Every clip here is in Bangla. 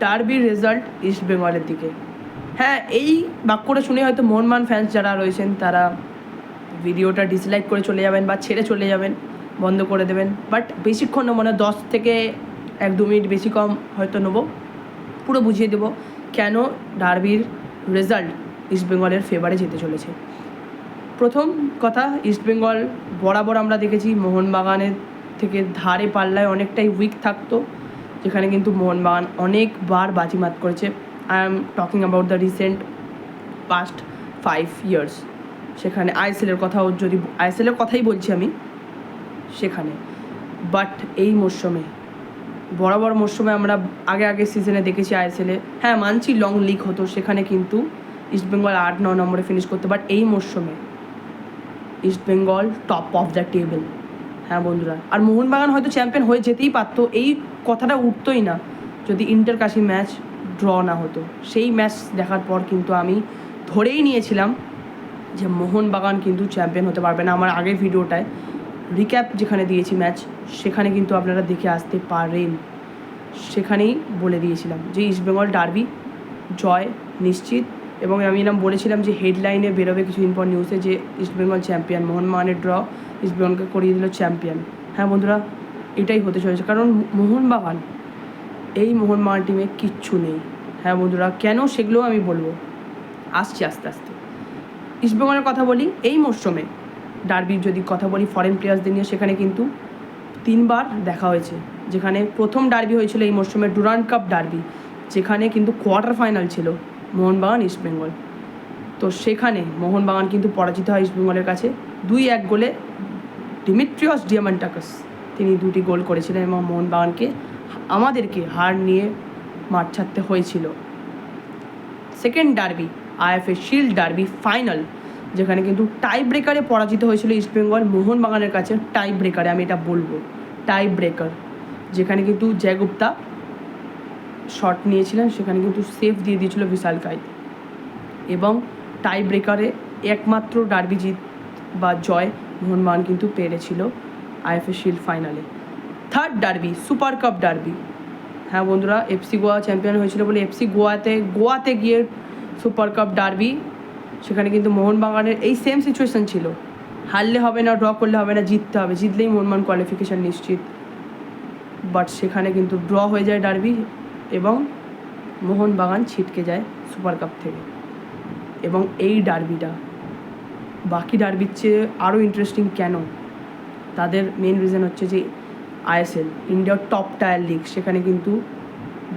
ডার্বির রেজাল্ট ইস্ট বেঙ্গলের দিকে। হ্যাঁ, এই বাক্যটা শুনে হয়তো মোহনবাগান ফ্যান্স যারা রয়েছেন তারা ভিডিওটা ডিসলাইক করে চলে যাবেন বা ছেড়ে চলে যাবেন, বন্ধ করে দেবেন। বাট বেশিক্ষণ না, মানে 10 থেকে 1-2 মিনিট বেশি কম হয়তো নেবো, পুরো বুঝিয়ে দেবো কেন ডার্বির রেজাল্ট ইস্টবেঙ্গলের ফেভারে যেতে চলেছে। প্রথম কথা, ইস্টবেঙ্গল বরাবর আমরা দেখেছি মোহনবাগানের থেকে ধারে পাল্লায় অনেকটাই উইক থাকতো, যেখানে কিন্তু মোহনবাগান অনেকবার বাজিমাত করেছে। I am talking about the recent past 5 years। সেখানে আইএসএলের কথাই বলছি আমি সেখানে। বাট এই মরশুমে, বরাবর মরশুমে আমরা আগে সিজনে দেখেছি আইএসএলে, হ্যাঁ মানছি লং লিগ হতো, সেখানে কিন্তু ইস্টবেঙ্গল 8-9 নম্বরে ফিনিশ করতে। বাট এই মরশুমে East Bengal top of the table. হ্যাঁ বন্ধুরা, আর মোহনবাগান হয়তো চ্যাম্পিয়ন হয়ে যেতেই পারতো, এই কথাটা উঠতোই না যদি ইন্টারকাশি ম্যাচ ড্র না হতো। সেই ম্যাচ দেখার পর কিন্তু আমি ধরেই নিয়েছিলাম যে মোহনবাগান কিন্তু চ্যাম্পিয়ন হতে পারবে না। আমার আগের ভিডিওটায় রিক্যাপ যেখানে দিয়েছি ম্যাচ, সেখানে কিন্তু আপনারা দেখে আসতে পারেন, সেখানেই বলে দিয়েছিলাম যে ইস্টবেঙ্গল ডার্বি জয় নিশ্চিত। এবং আমি বলেছিলাম যে হেডলাইনে বেরোবে কিছুদিন পর নিউজে যে ইস্টবেঙ্গল চ্যাম্পিয়ন, মোহনবাগানের ড্র ইস্টবেঙ্গলকে করিয়ে দিল চ্যাম্পিয়ন। হ্যাঁ বন্ধুরা, এটাই হতে চলেছে, কারণ মোহনবাগান টিমে কিচ্ছু নেই। হ্যাঁ বন্ধুরা, কেন সেগুলো আমি বলবো, আসছি আস্তে আস্তে। ইস্টবেঙ্গলের কথা বলি, এই মরশুমে ডার্বির যদি কথা বলি ফরেন প্লেয়ার্সদের নিয়ে, সেখানে কিন্তু 3বার দেখা হয়েছে। যেখানে প্রথম ডার্বি হয়েছিল এই মরশুমে ডুরান্ড কাপ ডার্বি, যেখানে কিন্তু কোয়ার্টার ফাইনাল ছিল মোহনবাগান ইস্টবেঙ্গল। তো সেখানে মোহনবাগান কিন্তু পরাজিত হয় ইস্টবেঙ্গলের কাছে 2-1 গোলে। ডিমিট্রিয়স ডিয়ামান্টাকাস তিনি 2টি গোল করেছিলেন এবং মোহনবাগানকে আমাদেরকে হার নিয়ে মাঠ ছাড়তে হয়েছিল। Second derby IFA shield derby final, যেখানে কিন্তু টাই ব্রেকারে পরাজিত হয়েছিল ইস্টবেঙ্গল মোহনবাগানের কাছে। টাই ব্রেকারে, আমি এটা বলবো টাই ব্রেকার, যেখানে কিন্তু জয়গুপ্তা শট নিয়েছিলেন, সেখানে কিন্তু সেফ দিয়ে দিয়েছিল বিশাল কাই। এবং টাই ব্রেকারে একমাত্র ডার্বি জিত বা জয় মোহনবাগান কিন্তু পেরেছিল আইএফএ শিল্ড ফাইনালে। Third derby super cup derby. হ্যাঁ বন্ধুরা, এফসি গোয়া চ্যাম্পিয়ন হয়েছিল বলে এফসি গোয়াতে গিয়ে সুপার কাপ ডার্বি, সেখানে কিন্তু মোহনবাগানের এই সেম সিচুয়েশান ছিল, হারলে হবে না, ড্র করলে হবে না, জিততে হবে, জিতলেই মোহনবাগান কোয়ালিফিকেশান নিশ্চিত। বাট সেখানে কিন্তু ড্র হয়ে যায় ডার্বি এবং মোহনবাগান ছিটকে যায় সুপার কাপ থেকে। এবং এই ডার্বিটা বাকি ডার্বির চেয়ে আরও ইন্টারেস্টিং কেন, তাদের মেন রিজন হচ্ছে যে আইএসএল ইন্ডিয়ার টপ টায়ার লিগ, সেখানে কিন্তু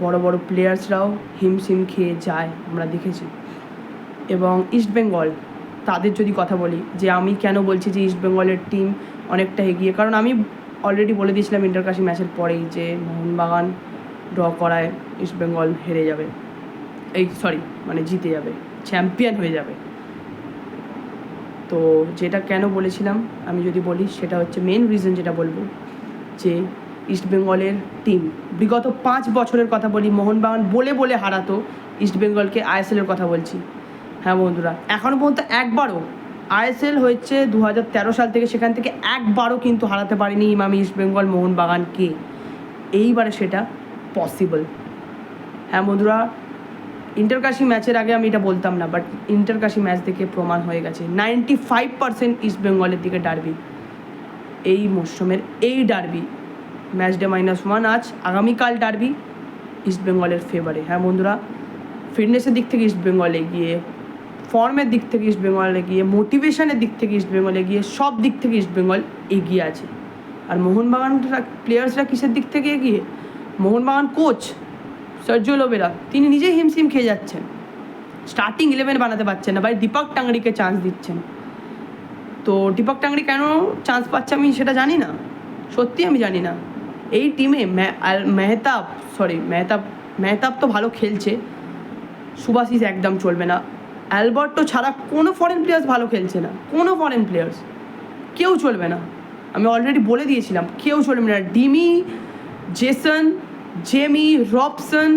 বড় বড় প্লেয়ার্সরাও হিমশিম খেয়ে যায়, আমরা দেখেছি। এবং ইস্টবেঙ্গল, তাদের যদি কথা বলি, যে আমি কেন বলছি যে ইস্টবেঙ্গলের টিম অনেকটা এগিয়ে, কারণ আমি অলরেডি বলে দিয়েছিলাম ইন্টারকাশি ম্যাচের পরেই যে মোহনবাগান ড্র করায় ইস্টবেঙ্গল হেরে যাবে, জিতে যাবে, চ্যাম্পিয়ন হয়ে যাবে। তো যেটা কেন বলেছিলাম আমি যদি বলি, সেটা হচ্ছে মেন রিজন যেটা বলবো, যে ইস্টবেঙ্গলের টিম বিগত 5 বছরের কথা বলি, মোহনবাগান বলে হারাতো ইস্টবেঙ্গলকে। আইএসএলের কথা বলছি। হ্যাঁ বন্ধুরা, এখনও পর্যন্ত একবারও আইএসএল হয়েছে 2013 সাল থেকে, সেখান থেকে একবারও কিন্তু হারাতে পারিনি আমি ইস্টবেঙ্গল মোহনবাগানকে। এইবারে সেটা পসিবল। হ্যাঁ বন্ধুরা, ইন্টারকাশি ম্যাচের আগে আমি এটা বলতাম না, বাট ইন্টারকাশি ম্যাচ দেখে প্রমাণ হয়ে গেছে 95% ইস্টবেঙ্গলের দিকে ডার্বি। এই মরশুমের এই ডার্বি ম্যাচ ডে -1 আজ, আগামীকাল ডার্বি ইস্টবেঙ্গলের ফেভারে। হ্যাঁ বন্ধুরা, ফিটনেসের দিক থেকে ইস্টবেঙ্গল এগিয়ে, ফর্মের দিক থেকে ইস্টবেঙ্গল এগিয়ে, মোটিভেশনের দিক থেকে ইস্টবেঙ্গল এগিয়ে, সব দিক থেকে ইস্টবেঙ্গল এগিয়ে আছে। আর মোহনবাগান প্লেয়ার্সরা কিসের দিক থেকে এগিয়ে, মোহনবাগান কোচ সার্জিও লোবেরা তিনি নিজেই হিমশিম খেয়ে যাচ্ছেন, স্টার্টিং 11 বানাতে পারছেন না, ভাই দীপক টাংরিকে চান্স দিচ্ছেন। তো দীপক টাংরি কেন চান্স পাচ্ছে আমি সেটা জানি না, সত্যি আমি জানি না। এই টিমে মেহতাব তো ভালো খেলছে, সুভাশিস একদম চলবে না, অ্যালবার্টো ছাড়া কোনো ফরেন প্লেয়ার্স ভালো খেলছে না, কোনো ফরেন প্লেয়ার্স কেউ চলবে না। আমি অলরেডি বলে দিয়েছিলাম কেউ চলবে না। ডিমি, জেসন, জেমি, রবসন,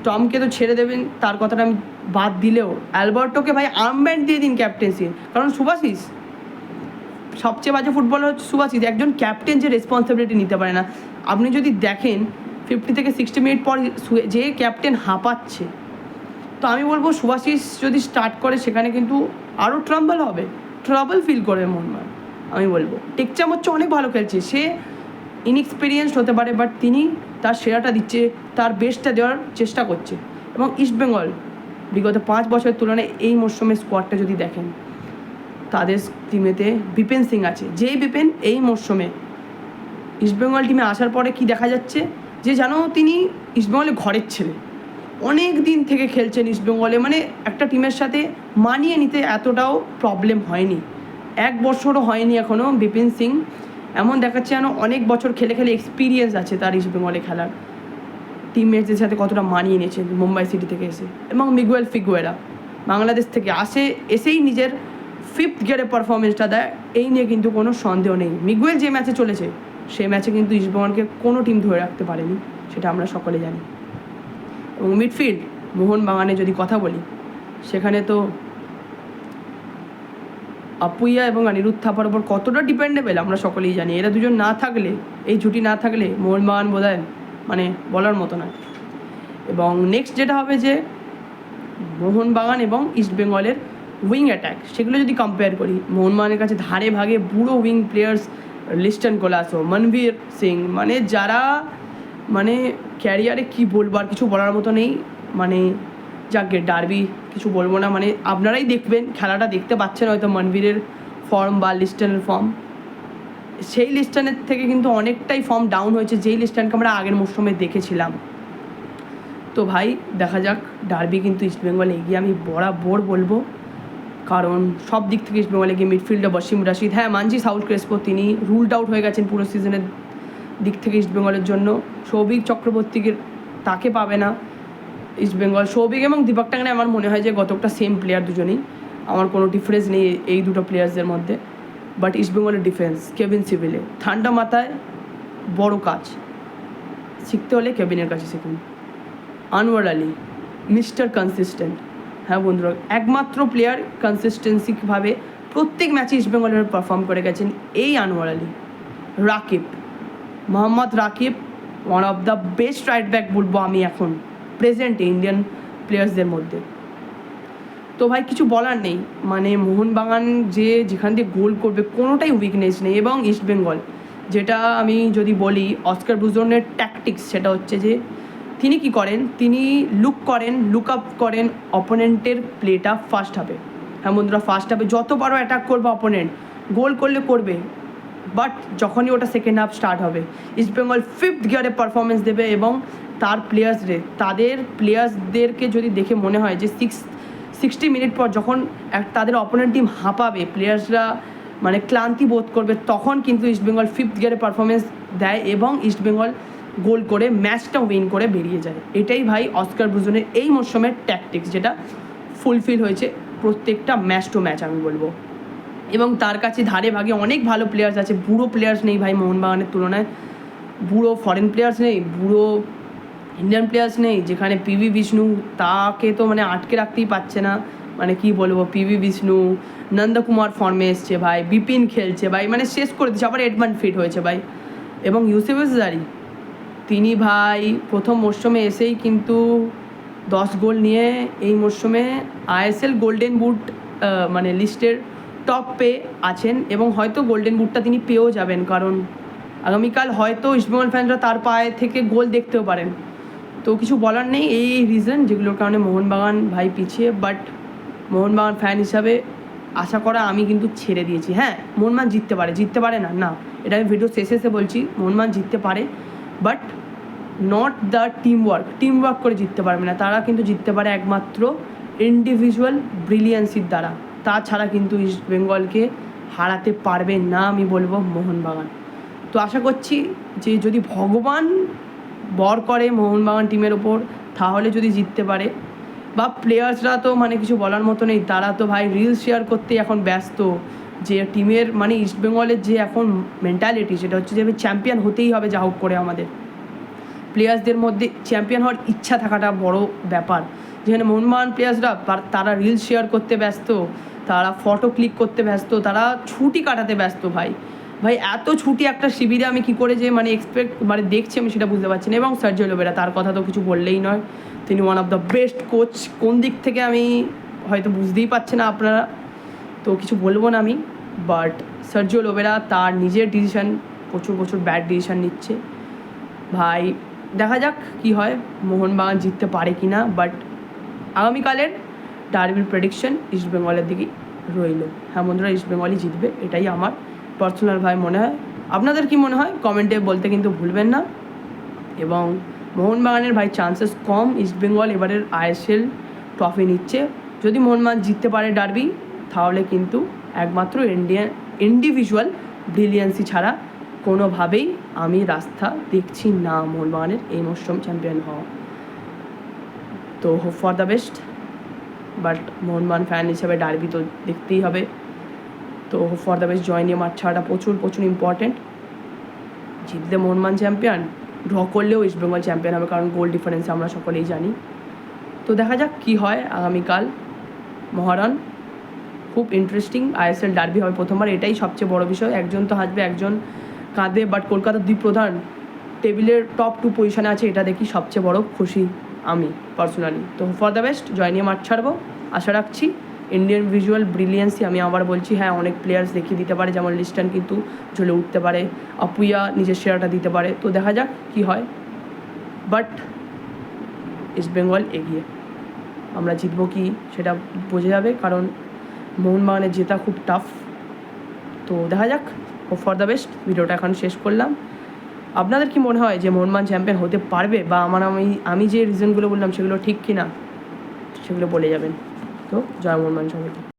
টমকে তো ছেড়ে দেবেন, তার কথাটা আমি বাদ দিলেও অ্যালবার্টোকে ভাই আর্মব্যান্ড দিয়ে দিন ক্যাপ্টেন্সি। কারণ সুভাশিস সবচেয়ে বাজে ফুটবলার হচ্ছে সুভাশিস, একজন ক্যাপ্টেন যে রেসপন্সিবিলিটি নিতে পারে না। আপনি যদি দেখেন 50 থেকে 60 মিনিট পর যে ক্যাপ্টেন হাঁপাচ্ছে, তো আমি বলবো শুভাশিস যদি স্টার্ট করে সেখানে কিন্তু আরও ট্রাবল ফিল করবে মোহনবাগান। আমি বলবো টেকচাম হচ্ছে অনেক ভালো খেলছে, সে ইনএক্সপিরিয়েন্সড হতে পারে, বাট তিনি তার সেরাটা দিচ্ছে, তার বেস্টটা দেওয়ার চেষ্টা করছে। এবং ইস্টবেঙ্গল বিগত 5 বছরের তুলনায় এই মরশুমের স্কোয়াডটা যদি দেখেন, তাদের টিমেতে বিপিন সিং আছে, যেই বিপিন এই মরশুমে ইস্টবেঙ্গল টিমে আসার পরে কি দেখা যাচ্ছে যে জানো তিনি ইস্টবেঙ্গলের ঘরের ছেলে, অনেক দিন থেকে খেলছেন ইস্টবেঙ্গলে, মানে একটা টিমের সাথে মানিয়ে নিতে এতটাও প্রবলেম হয়নি, 1 বছরও হয়নি এখনও। বিপিন সিং এমন দেখাচ্ছে যেন অনেক বছর খেলে খেলে এক্সপিরিয়েন্স আছে তার ইস্টবেঙ্গলে খেলার, টিমমেটদের সাথে কতটা মানিয়ে নিয়েছে মুম্বাই সিটি থেকে এসে। এবং মিগুয়েল ফিগুয়েরা বাংলাদেশ থেকে এসেই নিজের 5th গিয়ারে পারফরমেন্সটা দেয়, এই নিয়ে কিন্তু কোনো সন্দেহ নেই। মিগুয়েল যে ম্যাচে চলেছে সেই ম্যাচে কিন্তু ইস্টবেঙ্গলকে কোনো টিম ধরে রাখতে পারেনি, সেটা আমরা সকলে জানি। এবং মিডফিল্ড মোহনবাগানে যদি কথা বলি, সেখানে তো আপুইয়া এবং অনিরুদ্ধ থাপার ওপর কতটা ডিপেন্ডেবল আমরা সকলেই জানি। এরা দুজন না থাকলে, এই জুটি না থাকলে মোহনবাগান বোধহয় মানে বলার মতো নয়। এবং নেক্সট যেটা হবে যে মোহনবাগান এবং ইস্টবেঙ্গলের উইং অ্যাটাক, সেগুলো যদি কম্পেয়ার করি, মোহনবাগানের কাছে ধারে ভাগে বুড়ো wing players Liston Colaco, Manvir Singh, মানে যারা মানে ক্যারিয়ারে কি বলবো আর কিছু বলার মতো নেই। মানে যাকে ডার্বি কিছু বলবো না, মানে আপনারাই দেখবেন, খেলাটা দেখতে পাচ্ছেন হয়তো মনবীরের ফর্ম বা লিস্টনের ফর্ম, সেই লিস্টনের থেকে কিন্তু অনেকটাই ফর্ম ডাউন হয়েছে যেই লিস্টনকে আমরা আগের মরশুমে দেখেছিলাম। তো ভাই দেখা যাক, ডার্বি কিন্তু ইস্টবেঙ্গল এগিয়ে আমি বরাবর বলবো, কারণ সব দিক থেকে ইস্টবেঙ্গল এগিয়ে। মিডফিল্ডে বসিম রাশিদ, হ্যাঁ মানছি সাউথ ক্রেসপো তিনি রুলড আউট হয়ে গেছেন পুরো সিজনের দিক থেকে ইস্টবেঙ্গলের জন্য। সৌভিক চক্রবর্তীকে তাকে পাবে না ইস্টবেঙ্গল। সৌভিক এবং দীপক টাঙ্গানে আমার মনে হয় যে গতটা সেম প্লেয়ার দুজনেই, আমার কোনো ডিফারেন্স নেই এই দুটো প্লেয়ার্সদের মধ্যে। বাট ইস্টবেঙ্গলের ডিফেন্স কেভিন সিভিলে ঠান্ডা মাথায় বড় কাজ শিখতে হলে কেভিনের কাছে শিখুন। আনোয়ার আলী মিস্টার কনসিস্টেন্ট, হ্যাঁ বন্ধুরা, একমাত্র প্লেয়ার কনসিস্টেন্সিভাবে প্রত্যেক ম্যাচে ইস্টবেঙ্গলের পারফর্ম করে গেছেন এই Anwar Ali. Rakib, Mohammad Rakib one of the best right back বলবো আমি এখন প্রেজেন্ট ইন্ডিয়ান প্লেয়ার্সদের মধ্যে। তো ভাই কিছু বলার নেই, মানে মোহনবাগান যেখান দিয়ে গোল করবে কোনোটাই উইকনেস নেই। এবং ইস্টবেঙ্গল যেটা আমি যদি বলি অস্কার ব্রুজনের ট্যাকটিক্স, সেটা হচ্ছে যে তিনি কি করেন, তিনি লুক আপ করেন অপোনেন্টের প্লেটা ফার্স্ট হাফে। হ্যাঁ বন্ধুরা, ফার্স্ট হাফে যত বড় অ্যাটাক করবে অপোনেন্ট, গোল করবে, বাট যখনই ওটা সেকেন্ড হাফ স্টার্ট হবে ইস্টবেঙ্গল 5th গিয়ারে পারফরমেন্স দেবে। এবং তাদের প্লেয়ার্সদেরকে যদি দেখে মনে হয় যে 60 মিনিট পর যখন তাদের অপোনেন্ট টিম হাঁপাবে, প্লেয়ার্সরা মানে ক্লান্তি বোধ করবে, তখন কিন্তু ইস্টবেঙ্গল 5th গিয়ারে পারফরমেন্স দেয় এবং ইস্টবেঙ্গল গোল করে ম্যাচটা উইন করে বেরিয়ে যায়। এটাই ভাই অস্কার ব্রুজনের এই মরশুমের ট্যাকটিক্স, যেটা ফুলফিল হয়েছে প্রত্যেকটা ম্যাচ টু ম্যাচ আমি বলবো। এবং তার কাছে ধারে ভাগে অনেক ভালো প্লেয়ার্স আছে, বুড়ো প্লেয়ার্স নেই ভাই মোহনবাগানের তুলনায়, বুড়ো ফরেন প্লেয়ার্স নেই, বুড়ো ইন্ডিয়ান প্লেয়ার্স নেই। যেখানে পিভি বিষ্ণু, তাকে তো মানে আটকে রাখতেই পারছে না, মানে কি বলবো, পিভি বিষ্ণু, নন্দকুমার ফর্মে এসছে ভাই, বিপিন খেলছে ভাই, মানে শেষ করে দিচ্ছে। আবার এডমান ফিট হয়েছে ভাই। এবং ইউসুফ জারি, তিনি ভাই প্রথম মরশুমে এসেই কিন্তু 10 গোল নিয়ে এই মরশুমে আইএসএল গোল্ডেন বুট মানে লিস্টের টপ পেয়ে আছেন, এবং হয়তো গোল্ডেন বুটটা তিনি পেয়েও যাবেন, কারণ আগামীকাল হয়তো ইস্টবেঙ্গল ফ্যানরা তার পায়ে থেকে গোল দেখতেও পারেন। তো কিছু বলার নেই, এই রিজন যেগুলোর কারণে মোহনবাগান ভাই পিছিয়ে। বাট মোহনবাগান ফ্যান হিসাবে আশা করা আমি কিন্তু ছেড়ে দিয়েছি। হ্যাঁ, মোহনবাগান জিততে পারে না, এটা আমি ভিডিও শেষে বলছি, মোহনবাগান জিততে পারে, বাট নট দ্য টিমওয়ার্ক করে জিততে পারবে না। তারা কিন্তু জিততে পারে একমাত্র ইন্ডিভিজুয়াল ব্রিলিয়ান্সির দ্বারা, তাছাড়া কিন্তু ইস্টবেঙ্গলকে হারাতে পারবে না আমি বলবো মোহনবাগান। তো আশা করছি যে যদি ভগবান বর করে মোহনবাগান টিমের ওপর, তাহলে যদি জিততে পারে। বা প্লেয়ার্সরা তো মানে কিছু বলার মতো নেই, তারা তো ভাই রিলস শেয়ার করতে এখন ব্যস্ত, যে টিমের মানে ইস্টবেঙ্গলের যে এখন মেন্টালিটি, সেটা হচ্ছে যে চ্যাম্পিয়ন হতেই হবে যা হোক করে। আমাদের প্লেয়ার্সদের মধ্যে চ্যাম্পিয়ন হওয়ার ইচ্ছা থাকাটা বড় ব্যাপার। যেখানে মোহনবাগান প্লেয়ার্সরা তারা রিলস শেয়ার করতে ব্যস্ত, তারা ফটো ক্লিক করতে ব্যস্ত, তারা ছুটি কাটাতে ব্যস্ত ভাই। ভাই এত ছুটি একটা শিবিরে আমি কি করে যে মানে এক্সপেক্ট মানে দেখছি আমি সেটা বুঝতে পারছি না। এবং সার্জিও লোবেরা, তার কথা তো কিছু বললেই নয়, তিনি one of the best coach. কোন দিক থেকে আমি হয়তো বুঝতেই পারছি না আপনারা, তো কিছু বলবো না আমি। বাট সার্জিও লোবেরা তার নিজের ডিসিশান, প্রচুর প্রচুর ব্যাড ডিসিশান নিচ্ছে ভাই। দেখা যাক কি হয়, মোহনবাগান জিততে পারে কি না। বাট আগামীকালের ডার্বির প্রেডিকশন ইস্টবেঙ্গলের দিকেই রইল। হ্যাঁ বন্ধুরা, ইস্টবেঙ্গলই জিতবে, এটাই আমার পার্সোনাল ভাই মনে হয়। আপনাদের কি মনে হয় কমেন্টে বলতে কিন্তু ভুলবেন না। এবং মোহনবাগানের ভাই চান্সেস কম, ইস্টবেঙ্গল এবারের আইএসএল ট্রফি নিচ্ছে। যদি মোহনবাগান জিততে পারে ডার্বি, তাহলে কিন্তু একমাত্র ইন্ডিভিজুয়াল ব্রিলিয়ান্সি ছাড়া কোনোভাবেই আমি রাস্তা দেখছি না মোহনবাগানের এই মরশুম চ্যাম্পিয়ন হওয়া। তো hope for the best, but Mohun Bagan fan হিসেবে ডার্বি তো দেখতেই হবে। তো হোপ ফর দ্য বেস্ট, জয় মাঠ ছাড়াটা প্রচুর প্রচুর ইম্পর্টেন্ট। জিতলে মোহনবাগান চ্যাম্পিয়ন, ড্র করলেও ইস্টবেঙ্গল চ্যাম্পিয়ন হবে, কারণ গোল ডিফারেন্স আমরা সকলেই জানি। তো দেখা যাক কি হয় আগামীকাল মহারণ। খুব ইন্টারেস্টিং আইএসএল ডার্বি হবে প্রথমবার, এটাই সবচেয়ে বড় বিষয়। একজন তো হাসবে, একজন কাঁদবে, বাট কলকাতার দুই প্রধান টেবিলের টপ 2 পজিশনে আছে, এটা দেখি সবচেয়ে বড় খুশি আমি পার্সোনালি। তো ফর দ্য বেস্ট, জয় নিয়ে মাঠ ছাড়বো আশা রাখছি। ইন্ডিয়ান ভিজুয়াল ব্রিলিয়েন্সি আমি আবার বলছি, হ্যাঁ অনেক প্লেয়ার্স দেখিয়ে দিতে পারে, যেমন লিস্টন কিন্তু জ্বলে উঠতে পারে, আপুইয়া নিজের সেরাটা দিতে পারে। তো দেখা যাক কি হয়, বাট ইস্টবেঙ্গল এগিয়ে। আমরা জিতবো কি সেটা বোঝা যাবে, কারণ মোহনবাগানের জেতা খুব টাফ। তো দেখা যাক, হোপ ফর দ্য বেস্ট। ভিডিওটা এখন শেষ করলাম। আপনাদের কি মনে হয় যে মোহনবাগান চ্যাম্পিয়ন হতে পারবে, বা আমি যে রিজনগুলো বললাম সেগুলো ঠিক কি না, সেগুলো বলে যাবেন। তো জয় মোহনবাগান সবাইকে।